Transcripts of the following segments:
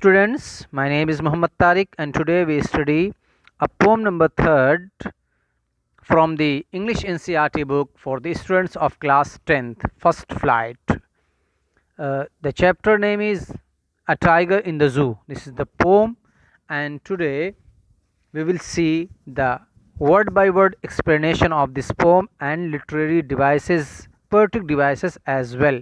students, my name is Muhammad Tariq and today we study a poem number 3rd from the English NCERT book for the students of class 10th, First Flight. The chapter name is A Tiger in the Zoo. This is the poem and today we will see the word by word explanation of this poem and literary devices, poetic devices as well.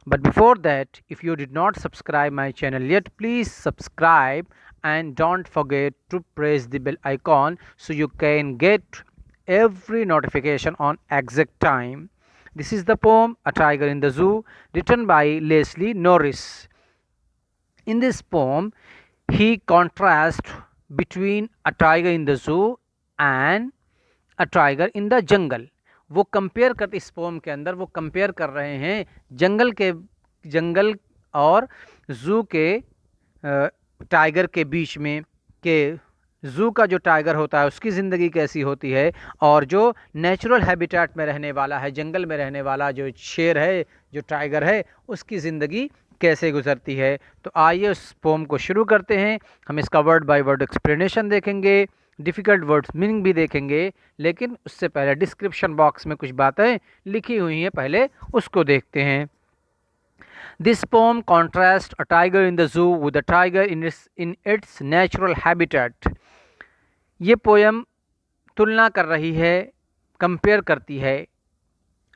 But before that, if you did not subscribe my channel yet, please subscribe and don't forget to press the bell icon so you can get every notification on exact time. This is the poem A Tiger in the Zoo, written by Leslie Norris. In this poem, he contrasts between a tiger in the zoo and a tiger in the jungle. वो compare करते इस pome के अंदर वो compare कर रहे हैं जंगल और जू के टाइगर के बीच में कि जू का जो टाइगर होता है उसकी ज़िंदगी कैसी होती है और जो नेचुरल हैबिटेट में रहने वाला है, जंगल में रहने वाला जो शेर है, जो टाइगर है, उसकी ज़िंदगी कैसे गुजरती है। तो आइए उस पोम को शुरू करते हैं। हम इसका वर्ड बाय वर्ड एक्सप्लेनेशन देखेंगे, डिफ़िकल्ट वर्ड्स मीनिंग भी देखेंगे, लेकिन उससे पहले डिस्क्रिप्शन बॉक्स में कुछ बातें लिखी हुई हैं, पहले उसको देखते हैं। This pome contrast a tiger in the जू with a tiger in its natural habitat. ये पोयम तुलना कर रही है, कंपेयर करती है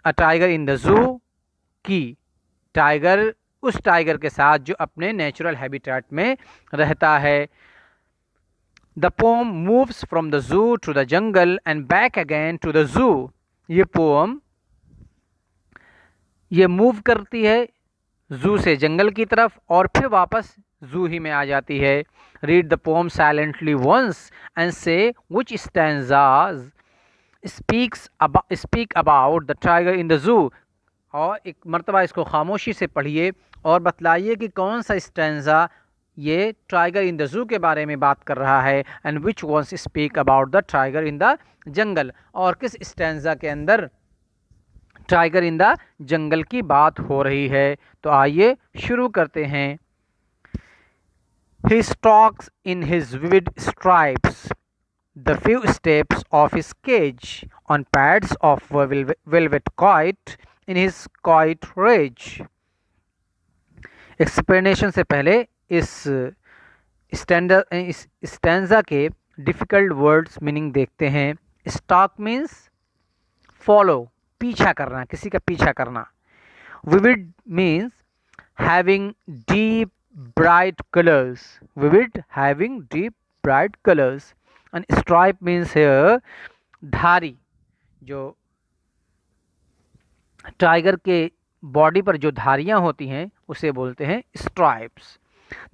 अ टाइगर इन द जू की टाइगर उस टाइगर के साथ जो अपने नेचुरल हैबिटेट में रहता है। The poem moves from the zoo to the jungle and back again to the zoo. ये पोम ये मूव करती है जू से जंगल की तरफ और फिर वापस जू ही में आ जाती है। Read the poem silently once and see which stanzas speak about the tiger in the zoo. और एक मर्तबा इसको खामोशी से पढ़िए और बतलाइए कि कौन सा स्टैंजा ये टाइगर इन द जू के बारे में बात कर रहा है। And which ones speak about the tiger in the jungle, और किस स्टैंजा के अंदर टाइगर इन द जंगल की बात हो रही है। तो आइए शुरू करते हैं। He stalks in his vivid stripes the few steps of his cage on pads of velvet coat in his coit rage. Explanation से पहले इस स्टैंजा के डिफ़िकल्ट वर्ड्स मीनिंग देखते हैं। स्टॉक मीन्स फॉलो, पीछा करना, किसी का पीछा करना। Vivid means having deep bright colours, vivid having deep bright colours. And stripe means hair धारी, जो टाइगर के बॉडी पर जो धारियां होती हैं उसे बोलते हैं stripes.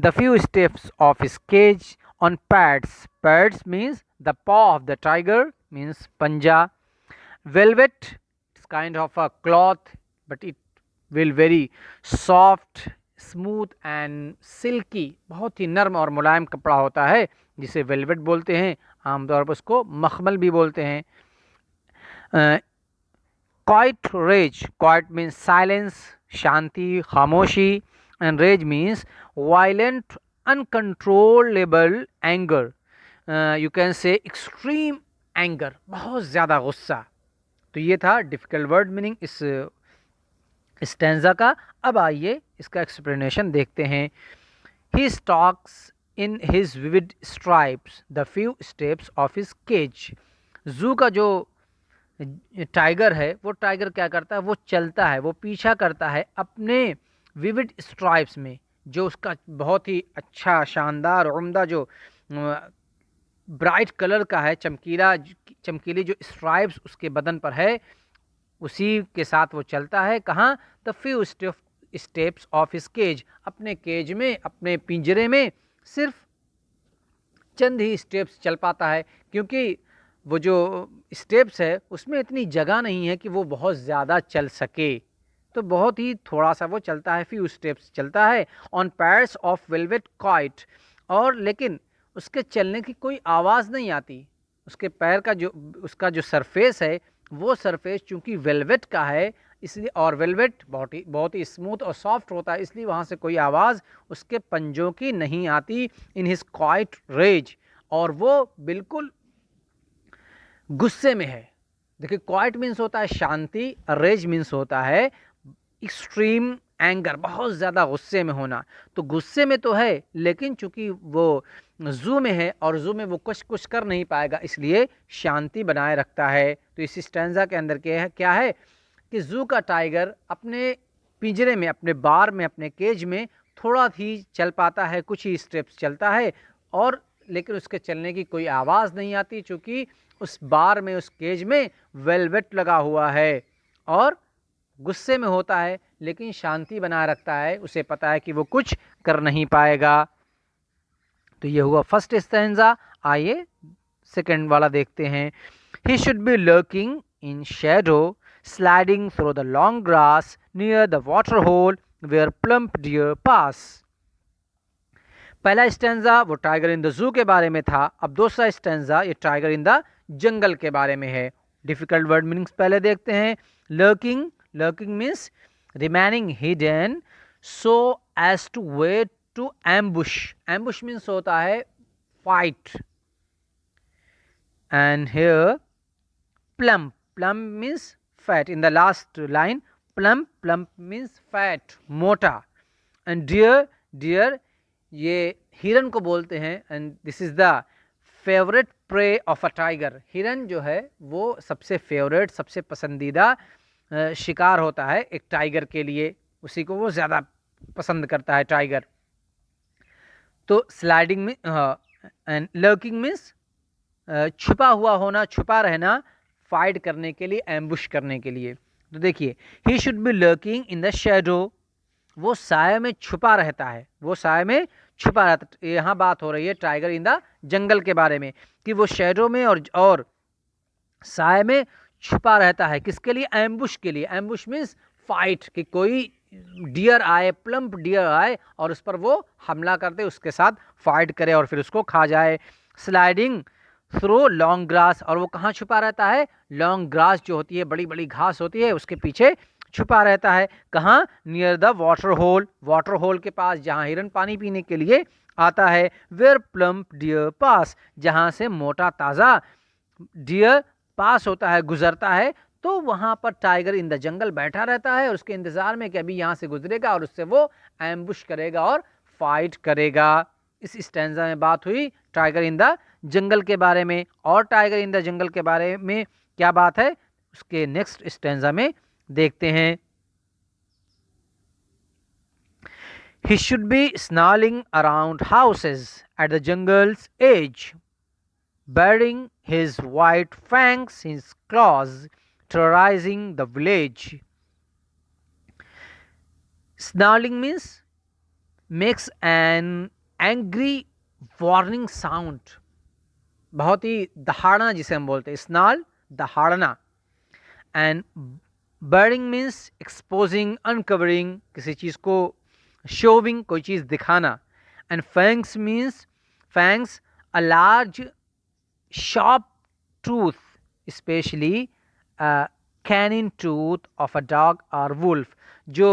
The few steps of his cage on pads, pads means the paw of the tiger means पंजा। Velvet it's kind of a cloth but it will very soft smooth and silky, बहुत ही नर्म और मुलायम कपड़ा होता है जिसे velvet बोलते हैं। आमतौर पर उसको मखमल भी बोलते हैं। Quiet rage, quiet means silence, shanti, खामोशी, and rage means violent, uncontrollable anger. You can say extreme anger, बहुत ज़्यादा गुस्सा। तो ये था डिफ़िकल्ट वर्ड मीनिंग इस स्टैंजा का। अब आइए इसका एक्सप्लेनेशन देखते हैं। He stalks in his vivid stripes the few steps of his cage. जू का जो टाइगर है वो टाइगर क्या करता है, वो चलता है, वो पीछा करता है अपने विविड स्ट्राइप्स में, जो उसका बहुत ही अच्छा शानदार उम्दा जो ब्राइट कलर का है, चमकीली जो स्ट्राइप्स उसके बदन पर है, उसी के साथ वो चलता है। कहाँ? The few steps of his cage, अपने केज में, अपने पिंजरे में सिर्फ चंद ही स्टेप्स चल पाता है, क्योंकि वो जो स्टेप्स है उसमें इतनी जगह नहीं है कि वो बहुत ज़्यादा चल सके, तो बहुत ही थोड़ा सा वो चलता है, फ्यू स्टेप्स चलता है। ऑन पैड्स ऑफ वेलवेट कॉइट, और लेकिन उसके चलने की कोई आवाज़ नहीं आती। उसके पैर का जो उसका जो सरफेस है वो सरफेस चूँकि वेलवेट का है, इसलिए, और वेलवेट बहुत ही स्मूथ और सॉफ्ट होता है, इसलिए वहाँ से कोई आवाज़ उसके पंजों की नहीं आती। इन हिज क्वाइट रेज, और वो बिल्कुल गुस्से में है। देखिए, क्वाइट मीन्स होता है शांति, रेज मीन्स होता है एक्सट्रीम एंगर, बहुत ज़्यादा गुस्से में होना। तो गुस्से में तो है, लेकिन चूंकि वो जू में है और जू में वो कुछ कर नहीं पाएगा, इसलिए शांति बनाए रखता है। तो इस स्टैंजा के अंदर क्या है कि जू का टाइगर अपने पिंजरे में, अपने बार में, अपने केज में थोड़ा ही चल पाता है, कुछ ही स्टेप्स चलता है, और लेकिन उसके चलने की कोई आवाज़ नहीं आती, चूँकि उस बार में, उस केज में वेलवेट लगा हुआ है, और गुस्से में होता है लेकिन शांति बनाए रखता है, उसे पता है कि वो कुछ कर नहीं पाएगा। तो ये हुआ फर्स्ट स्टैंजा। आइए सेकंड वाला देखते हैं। He should be lurking in shadow, sliding through the long grass near the water hole where plump deer pass. पहला स्टैंजा वो टाइगर इन द जू के बारे में था, अब दूसरा स्टैंजा ये टाइगर इन द जंगल के बारे में है। डिफिकल्ट वर्ड मीनिंग्स पहले देखते हैं। Lurking, lurking means remaining hidden so as to wait to ambush. Ambush means होता है fight. And here plump, plump means fat. In the last line plump, plump means fat, मोटा। And deer, deer ये हिरन को बोलते हैं। And this is the favourite prey of a tiger. हिरन जो है वो सबसे फेवरेट, सबसे पसंदीदा शिकार होता है एक टाइगर के लिए, उसी को वो ज़्यादा पसंद करता है टाइगर। तो स्लाइडिंग में एंड लर्किंग मीन्स छुपा हुआ होना, छुपा रहना, फाइट करने के लिए, एम्बुश करने के लिए। तो देखिए, ही should be lurking in the shadow, वो साये में छुपा रहता है, वो साये में छुपा रहता है। यहाँ बात हो रही है टाइगर इन द जंगल के बारे में, कि वो शैडो में और साये में छुपा रहता है। किसके लिए? एम्बुश के लिए। एम्बुश मीन्स फाइट, कि कोई डियर आए, प्लम्प डियर आए और उस पर वो हमला कर दे, उसके साथ फाइट करे और फिर उसको खा जाए। स्लाइडिंग थ्रू लॉन्ग ग्रास, और वो कहाँ छुपा रहता है? लॉन्ग ग्रास जो होती है, बड़ी बड़ी घास होती है, उसके पीछे छुपा रहता है। कहाँ? Near the water hole, water hole के पास, जहाँ हिरन पानी पीने के लिए आता है। वेयर प्लम्प डियर पास, जहाँ से मोटा ताज़ा डियर पास होता है, गुजरता है। तो वहाँ पर टाइगर इन द जंगल बैठा रहता है और उसके इंतज़ार में कि अभी यहाँ से गुजरेगा और उससे वो एम्बुश करेगा और फाइट करेगा। इस स्टैंजा में बात हुई टाइगर इन द जंगल के बारे में। और टाइगर इन द जंगल के बारे में क्या बात है, उसके नेक्स्ट स्टैंजा में देखते हैं। He should be snarling around houses at the jungle's edge, burying his white fangs in his claws, terrorizing the village. Snarling means makes an angry warning sound, बहुत ही दहाड़ना जिसे हम बोलते हैं, स्नाल दहाड़ना। एंड बर्डिंग मीन्स एक्सपोजिंग, अनकवरिंग, किसी चीज़ को showing, कोई चीज़ दिखाना। And fangs means, fangs a large sharp tooth, especially canine tooth of a dog or wolf, जो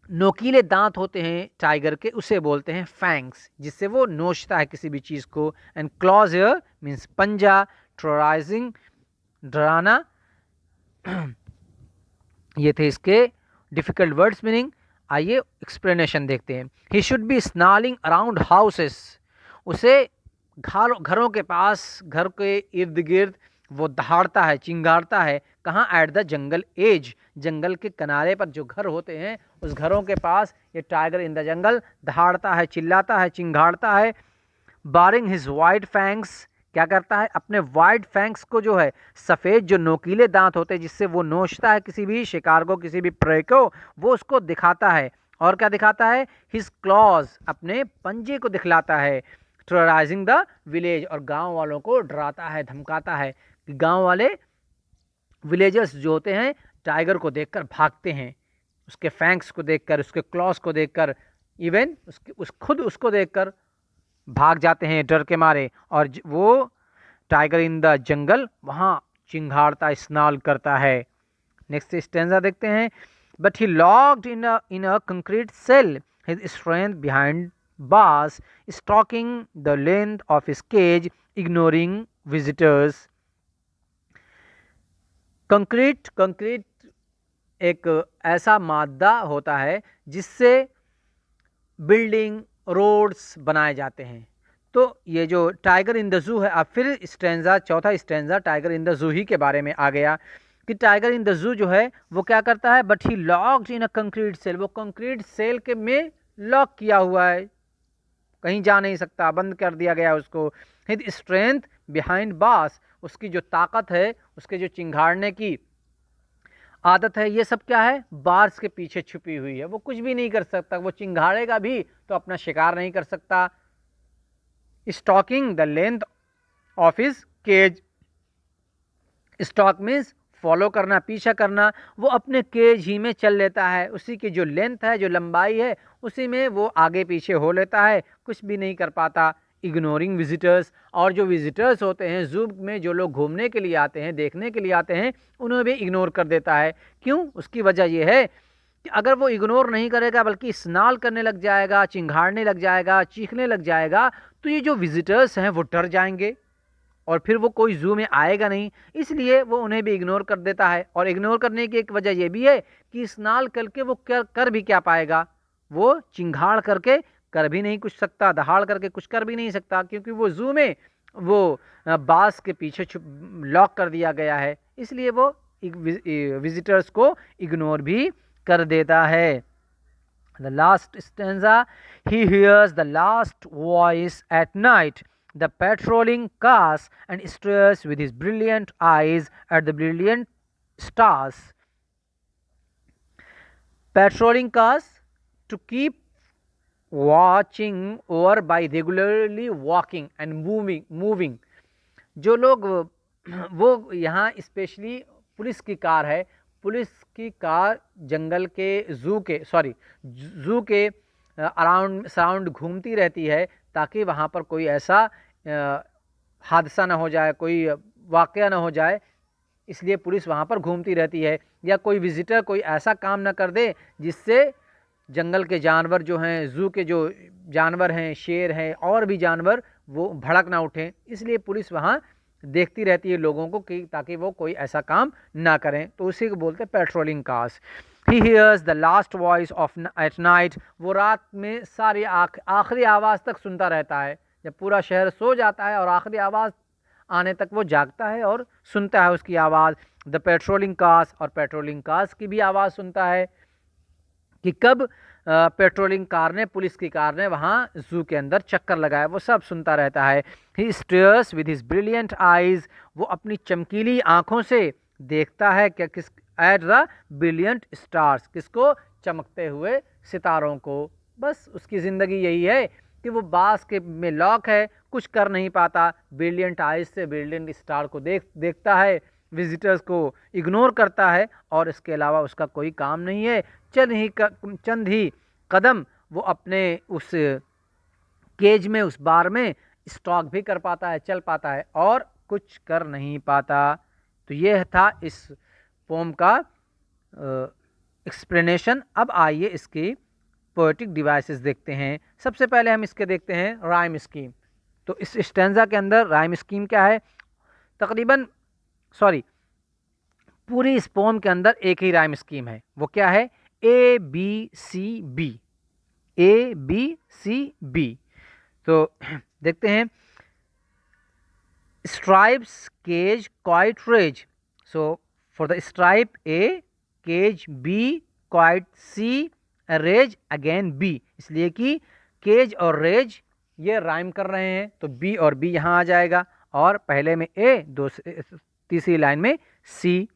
नोकीले दांत होते हैं टाइगर के, उसे बोलते हैं फैंग्स, जिससे वो नोचता है किसी भी चीज़ को। एंड क्लॉज हियर मीन्स पंजा, टेरराइजिंग डराना। ये थे इसके डिफिकल्ट वर्ड्स मीनिंग। आइए एक्सप्लेनेशन देखते हैं। He should B snarling around houses, उसे घरों के पास, घर के इर्द गिर्द वो दहाड़ता है, चिंगारता है। कहाँ? एट द जंगल एज, जंगल के किनारे पर जो घर होते हैं उस घरों के पास ये टाइगर इन द जंगल दहाड़ता है, चिल्लाता है, चिंगारता है। बारिंग हिज वाइट फैंग्स, क्या करता है? अपने वाइट फैंग्स को, जो है सफ़ेद जो नोकीले दांत होते हैं जिससे वो नोचता है किसी भी शिकार को, किसी भी प्रे को, वो उसको दिखाता है। और क्या दिखाता है? हिज क्लॉज, अपने पंजे को दिखलाता है। टेरराइजिंग द विलेज, और गांव वालों को डराता है, धमकाता है। गांव वाले विलेजर्स जो होते हैं टाइगर को देखकर भागते हैं, उसके फैंक्स को देखकर, उसके क्लॉज को देखकर, इवन खुद उसको देखकर भाग जाते हैं डर के मारे। और वो टाइगर इन द जंगल वहाँ चिंघाड़ता, स्नाल करता है। नेक्स्ट स्टेंजा देखते हैं। But he locked in a concrete cell, his strength behind bars, stalking the length of his cage, ignoring visitors. Concrete एक ऐसा मादा होता है जिससे बिल्डिंग, रोड्स बनाए जाते हैं। तो ये जो टाइगर इन द जू है, अब फिर स्टेंजा, चौथा स्टेंजा टाइगर इन द जू ही के बारे में आ गया कि टाइगर इन द जू जो है वो क्या करता है, but he locked in a concrete cell, वो कंक्रीट सेल के में लॉक किया हुआ है, कहीं जा नहीं सकता, बंद कर दिया गया उसको। हिज स्ट्रेंथ बिहाइंड बास, उसकी जो ताकत है, उसके जो चिंघाड़ने की आदत है, ये सब क्या है, बार्स के पीछे छुपी हुई है। वो कुछ भी नहीं कर सकता, वो चिंघाड़ेगा भी तो अपना शिकार नहीं कर सकता। Stalking the length of his cage, stalk means follow करना, पीछा करना, वो अपने केज ही में चल लेता है, उसी की जो लेंथ है, जो लंबाई है, उसी में वो आगे पीछे हो लेता है, कुछ भी नहीं कर पाता। इग्नोरिंग विजिटर्स, और जो विजिटर्स होते हैं जू में, जो लोग घूमने के लिए आते हैं, देखने के लिए आते हैं, उन्हें भी इग्नोर कर देता है। क्यों? उसकी वजह यह है कि अगर वो इग्नोर नहीं करेगा बल्कि स्नाल करने लग जाएगा, चिंघाड़ने लग जाएगा, चीखने लग जाएगा, तो ये जो विजिटर्स हैं वो डर जाएंगे और फिर वो कोई जू में आएगा नहीं, इसलिए वो उन्हें भी इग्नोर कर देता है। और इग्नोर करने की एक वजह यह भी है कि स्नाल करके वो कर भी क्या पाएगा, वो चिंघाड़ करके कर भी नहीं कुछ सकता, दहाड़ करके कुछ कर भी नहीं सकता, क्योंकि वो जू में वो बास के पीछे लॉक कर दिया गया है, इसलिए वो विजिटर्स को इग्नोर भी कर देता है। The last stanza, he hears the last voice at night, the patrolling cars, and stares with his brilliant eyes at the brilliant stars. Patrolling cars, to keep watching over by regularly walking and moving. जो लोग वो यहाँ specially police की car है, police की car जंगल के जू के अराउंड सराउंड घूमती रहती है, ताकि वहाँ पर कोई ऐसा हादसा ना हो जाए, कोई वाक़या ना हो जाए, इसलिए पुलिस वहाँ पर घूमती रहती है। या कोई विजिटर कोई ऐसा काम ना कर दे जिससे जंगल के जानवर जो हैं, जू के जो जानवर हैं, शेर हैं और भी जानवर, वो भड़क ना उठें, इसलिए पुलिस वहाँ देखती रहती है लोगों को कि ताकि वो कोई ऐसा काम ना करें, तो उसी को बोलते हैं patrolling cars. He hears the last voice of at night, वो रात में सारी आखिरी आवाज़ तक सुनता रहता है, जब पूरा शहर सो जाता है और आखिरी आवाज़ आने तक वो जागता है और सुनता है उसकी आवाज़। द पेट्रोलिंग कार्स, और पेट्रोलिंग कार्स की भी आवाज़ सुनता है कि कब पेट्रोलिंग कार ने, पुलिस की कार ने वहाँ जू के अंदर चक्कर लगाया, वो सब सुनता रहता है। He stares with his brilliant eyes, वो अपनी चमकीली आँखों से देखता है क्या, किस, एट द ब्रिलियंट स्टार्स, किसको, चमकते हुए सितारों को। बस उसकी ज़िंदगी यही है कि वो बास के में लॉक है, कुछ कर नहीं पाता, ब्रिलियंट आइज से ब्रिलियंट स्टार को देखता है, विजिटर्स को इग्नोर करता है, और इसके अलावा उसका कोई काम नहीं है। चंद ही कदम वो अपने उस केज में, उस बार में स्टॉक भी कर पाता है, चल पाता है, और कुछ कर नहीं पाता। तो ये था इस पोम का एक्सप्लेनेशन। अब आइए इसकी पोएटिक डिवाइसेस देखते हैं। सबसे पहले हम इसके देखते हैं राइम स्कीम। तो इस स्टेंजा के अंदर राइम स्कीम क्या है, तकरीबन पूरी इस पोम के अंदर एक ही राइम स्कीम है, वो क्या है, A B C B, A B C B. तो देखते हैं, stripes cage quite rage, so for the stripe A, cage B, quite C, rage again B, इसलिए कि केज और रेज ये राइम कर रहे हैं, तो बी और बी यहाँ आ जाएगा, और पहले में ए, तीसरी लाइन में सी।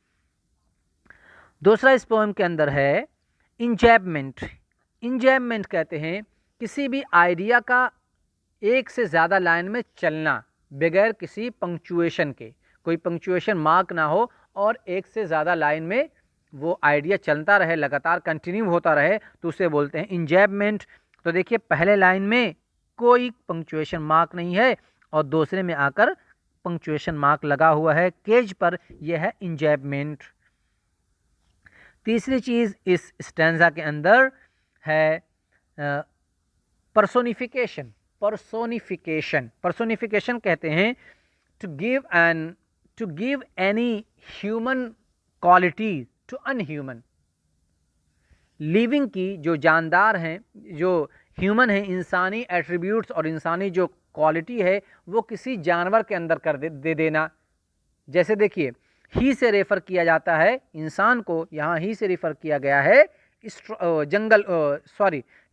दूसरा इस पोएम के अंदर है इंजैबमेंट। इंजैबमेंट कहते हैं किसी भी आइडिया का एक से ज़्यादा लाइन में चलना बगैर किसी पंक्चुएशन के, कोई पंक्चुएशन मार्क ना हो और एक से ज़्यादा लाइन में वो आइडिया चलता रहे, लगातार कंटिन्यू होता रहे, तो उसे बोलते हैं इंजैबमेंट। तो देखिए, पहले लाइन में कोई पंक्चुएशन मार्क नहीं है और दूसरे में आकर पंक्चुएशन मार्क लगा हुआ है केज पर, यह है इंजैबमेंट। तीसरी चीज़ इस स्टैंजा के अंदर है पर्सोनिफिकेशन। पर्सोनिफिकेशन कहते हैं to give any human quality to unhuman. Living की जो जानदार हैं, जो ह्यूमन हैं, इंसानी एट्रीब्यूट्स और इंसानी जो क्वालिटी है वो किसी जानवर के अंदर कर दे देना। जैसे देखिए, ही से रेफ़र किया जाता है इंसान को, यहाँ ही से रेफ़र किया गया है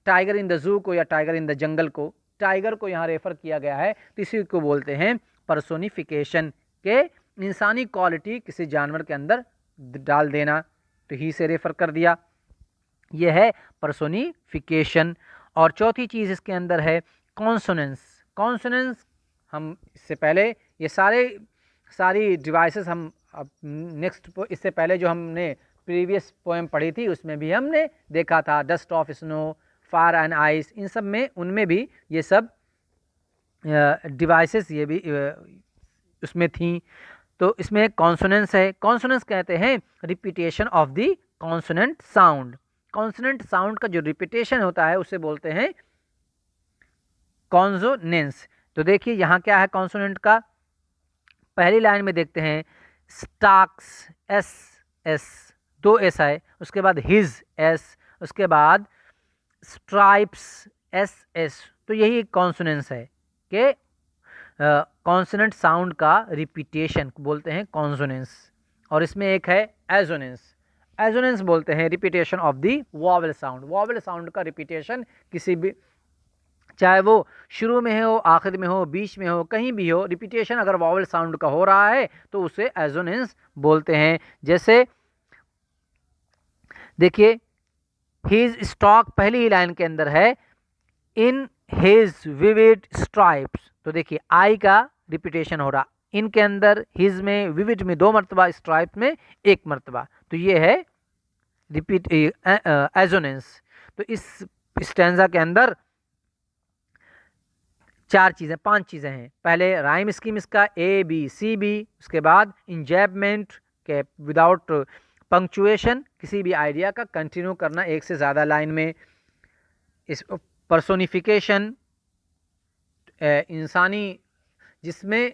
टाइगर इन द जू को या टाइगर इन द जंगल को, टाइगर को यहाँ रेफ़र किया गया है, तो इसी को बोलते हैं पर्सोनिफिकेशन के इंसानी क्वालिटी किसी जानवर के अंदर डाल देना, तो ही से रेफ़र कर दिया, यह है पर्सोनिफिकेशन। और चौथी चीज़ इसके अंदर है कॉन्सोनेंस। कॉन्सोनेंस हम इससे पहले ये सारी डिवाइसेस हम अब नेक्स्ट इससे पहले जो हमने प्रीवियस पोएम पढ़ी थी उसमें भी हमने देखा था, dust of snow, fire and ice, इन सब में उनमें भी ये सब डिवाइसेस ये भी उसमें थी। तो इसमें कॉन्सोनेंस है। कॉन्सोनेंस कहते हैं repetition of the consonant sound. Consonant sound का जो रिपीटेशन होता है उसे बोलते हैं कॉन्सोनेंस। तो देखिए यहाँ क्या है कॉन्सोनेंट का, पहली लाइन में देखते हैं स्टाक्स, एस एस, 2 एस है, उसके बाद हिज, एस, उसके बाद स्ट्राइप्स, एस एस। तो यही कॉन्सोनेंस है कि कॉन्सोनेंट साउंड का रिपीटेशन बोलते हैं कॉन्सोनेंस। और इसमें एक है एजोनेंस। एजोनेंस बोलते हैं repetition of the vowel sound. Vowel sound का रिपीटेशन किसी भी, चाहे वो शुरू में हो, आखिर में हो, बीच में हो, कहीं भी हो, रिपीटेशन अगर वॉवेल साउंड का हो रहा है तो उसे एजोनेंस बोलते हैं। जैसे देखिए, हिज स्टॉक पहली ही लाइन के अंदर है इन हिज विविड स्ट्राइप्स। तो देखिए आई का रिपीटेशन हो रहा, इन के अंदर, हिज में, विविड में 2 मरतबा, स्ट्राइप में 1 मरतबा, तो ये है रिपीट एजोनेंस। तो इस स्टैंजा के अंदर 5 चीज़ें हैं। पहले राइम स्कीम इसका ABCB, उसके बाद इंजैबमेंट के विदाउट पंक्चुएशन, किसी भी आइडिया का कंटिन्यू करना एक से ज़्यादा लाइन में, इस पर्सोनिफिकेशन इंसानी जिसमें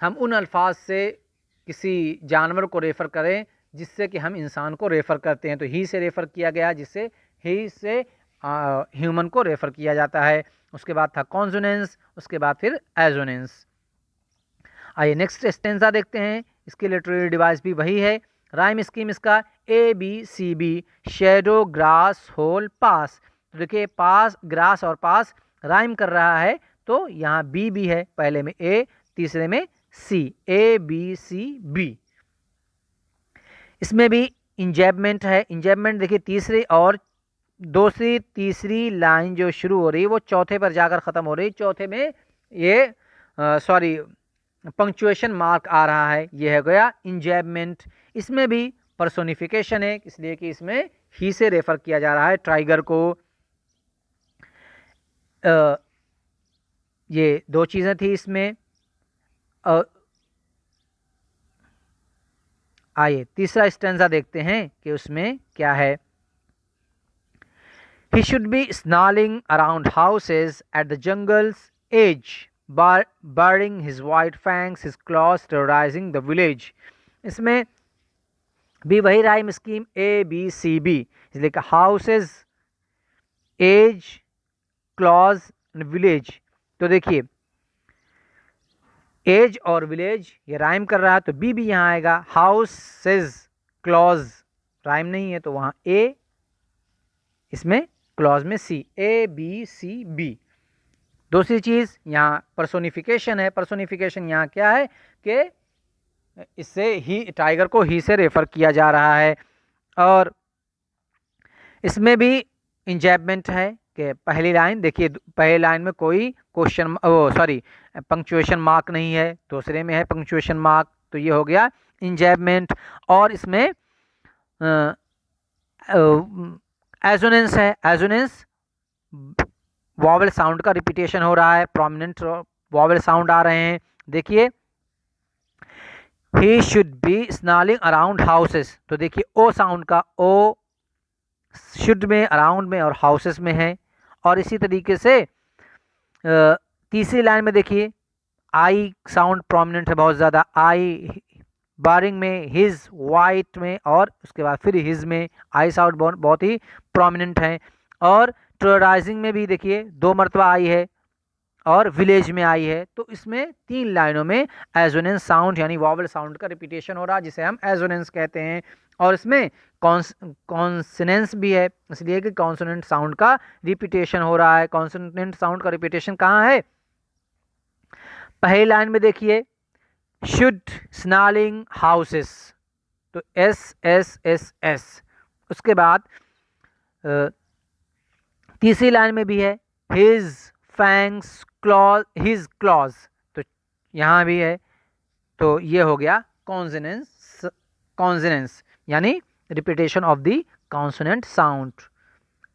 हम उन अल्फाज से किसी जानवर को रेफ़र करें जिससे कि हम इंसान को रेफ़र करते हैं, तो ही से रेफ़र किया गया, जिससे ही से ह्यूमन को रेफ़र किया जाता है। उसके बाद था कॉन्सोनेंस, उसके बाद फिर एजोनेंस। आइए नेक्स्ट स्टेंजा देखते हैं, इसकी लिटरेरी डिवाइस भी वही है। राइम स्कीम इसका ABCB, शेडो, ग्रास, होल, पास। तो देखिए पास, ग्रास और पास राइम कर रहा है, तो यहाँ B भी है, पहले में A, तीसरे में C, ABCB। इसमें भी इंजैबमेंट है। इंजैबमेंट देखिए तीसरी लाइन जो शुरू हो रही है वो चौथे पर जाकर ख़त्म हो रही है, चौथे में ये पंक्चुएशन मार्क आ रहा है, ये हो गया इंजैबमेंट। इसमें भी पर्सोनिफिकेशन है, इसलिए कि इसमें ही से रेफ़र किया जा रहा है टाइगर को। ये 2 चीज़ें थी इसमें। आइए तीसरा स्टैंजा देखते हैं कि उसमें क्या है। He should be snarling around houses at the jungle's edge, baring his white fangs, his claws terrorizing the village. इसमें भी वही राइम स्कीम ABCB, इसलिए कि हाउसेज, एज, क्लॉज, विलेज। तो देखिए एज और विलेज ये राइम कर रहा है, तो बी भी यहाँ आएगा। हाउसेज, क्लॉज राइम नहीं है, तो वहाँ A, इसमें क्लॉज में C, ABCB। दूसरी चीज़ यहाँ पर्सोनिफिकेशन है। पर्सोनिफिकेशन यहाँ क्या है कि इससे ही टाइगर को ही से रेफ़र किया जा रहा है। और इसमें भी इंजैबमेंट है कि पहली लाइन देखिए, पहली लाइन में कोई पंक्चुएशन मार्क नहीं है, दूसरे में है पंक्चुएशन मार्क, तो ये हो गया इंजैबमेंट। और इसमें एजोनेंस है। एजोनेंस वॉवेल साउंड का रिपीटेशन हो रहा है, प्रोमिनेंट वॉवेल साउंड आ रहे हैं। देखिए ही should B snarling around houses. तो देखिए ओ साउंड का ओ शुड में, अराउंड में और हाउसेस में है। और इसी तरीके से तीसरी लाइन में देखिए आई साउंड प्रोमिनेंट है बहुत ज़्यादा, आई बारिंग में, हिज वाइट में, और उसके बाद फिर हिज में आई साउंड बहुत ही प्रोमिनेंट है। और टेरराइजिंग में भी देखिए 2 मरतबा आई है और विलेज में आई है। तो इसमें 3 लाइनों में एजोनेंस साउंड यानी वॉवल साउंड का रिपीटेशन हो रहा है, जिसे हम एजोनेंस कहते हैं। और इसमें कॉन्सोनेंस भी है, इसलिए कि कॉन्सोनेंट साउंड का रिपीटेशन हो रहा है। कॉन्सोनेंट साउंड का रिपीटेशन कहाँ है? पहली लाइन में देखिए शुड स्नालिंग हाउसेस, तो एस एस एस एस। उसके बाद तीसरी लाइन में भी है his fangs clause, his clause, तो यहाँ भी है। तो ये हो गया कॉन्सोनेंस, कॉन्सोनेंस यानी repetition of the consonant sound.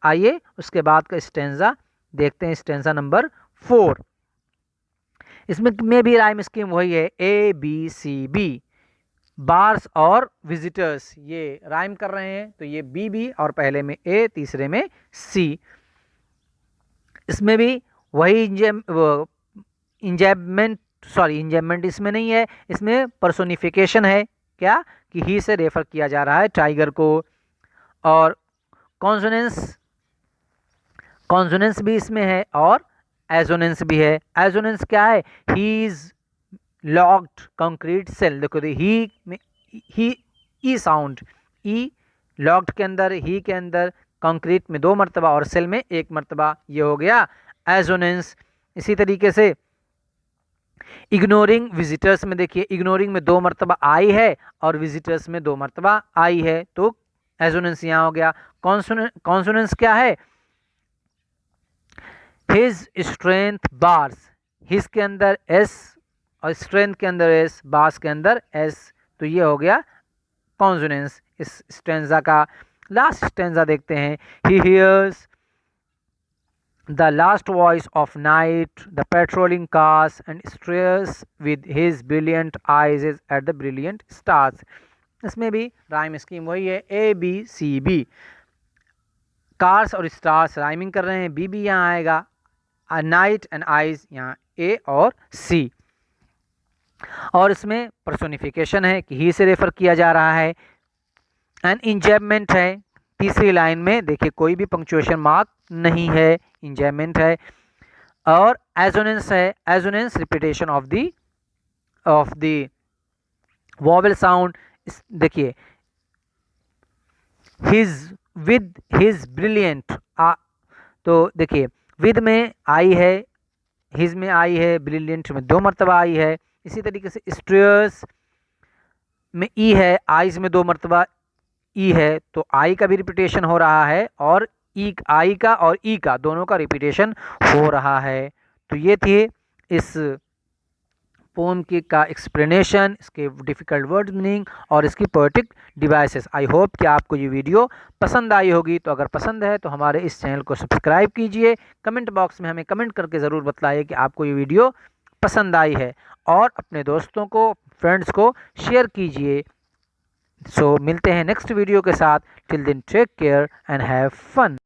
आइए उसके बाद का स्टेंजा देखते हैं, स्टेंजा नंबर 4। इसमें में भी राइम स्कीम वही है, A B C B. Bars और विजिटर्स ये राइम कर रहे हैं, तो ये बी बी और पहले में ए, तीसरे में सी। इसमें भी वही इंजैबमेंट, सॉरी इंजैबमेंट इसमें नहीं है, इसमें पर्सोनिफिकेशन है। क्या कि ही से रेफर किया जा रहा है टाइगर को। और कॉन्सोनेंस, कॉन्सोनेंस भी इसमें है और एजोनेंस भी है। एजोनेंस क्या है? He is locked concrete cell. देखो ही में ही ई साउंड, ई लॉक्ड के अंदर, ही के अंदर, कंक्रीट में 2 मरतबा और सेल में 1 मरतबा, ये हो गया एजोनेंस। इसी तरीके से इग्नोरिंग विजिटर्स में देखिए इग्नोरिंग में 2 मरतबा आई है और विजिटर्स में 2 मरतबा आई है, तो एजोनेंस यहाँ हो गया। कॉन्सोनेंस क्या है? हिज स्ट्रेंथ बार्स, हिज के अंदर एस और स्ट्रेंथ के अंदर एस, बार्स के अंदर एस, तो ये हो गया कॉन्सोनेंस। इस स्टेंजा का लास्ट स्टेंजा देखते हैं। He hears the last voice of night, the patrolling cars and stares with his brilliant eyes at the brilliant stars. इसमें भी राइम स्कीम वही है, A B C B. Cars और stars rhyming कर रहे हैं, बी भी यहाँ आएगा, नाइट एंड आइज यहाँ ए और सी। और इसमें पर्सोनिफिकेशन है कि ही से रेफर किया जा रहा है। एंड इंजैबमेंट है तीसरी लाइन में, देखिए कोई भी पंक्चुएशन मार्क नहीं है, इंजैबमेंट है। और एजोनेंस है, assonance repetition of the vowel sound. देखिए हिज विद हिज ब्रिलियंट, तो देखिए विद में आई है, हिज में आई है, ब्रिलियंट में 2 मरतबा आई है। इसी तरीके से स्ट्रेयर्स में ई है, आइज में 2 मरतबा ई है, तो आई का भी रिपीटेशन हो रहा है और ई, आई का और ई का दोनों का रिपीटेशन हो रहा है। तो ये थी इस पोम की का एक्सप्लेनेशन, इसके डिफ़िकल्ट वर्ड मीनिंग और इसकी पोएटिक डिवाइसेस। आई होप कि आपको ये वीडियो पसंद आई होगी। तो अगर पसंद है तो हमारे इस चैनल को सब्सक्राइब कीजिए। कमेंट बॉक्स में हमें कमेंट करके ज़रूर बताइए कि आपको ये वीडियो पसंद आई है, और अपने दोस्तों को, फ्रेंड्स को शेयर कीजिए। सो मिलते हैं नेक्स्ट वीडियो के साथ। Till then take care and have fun.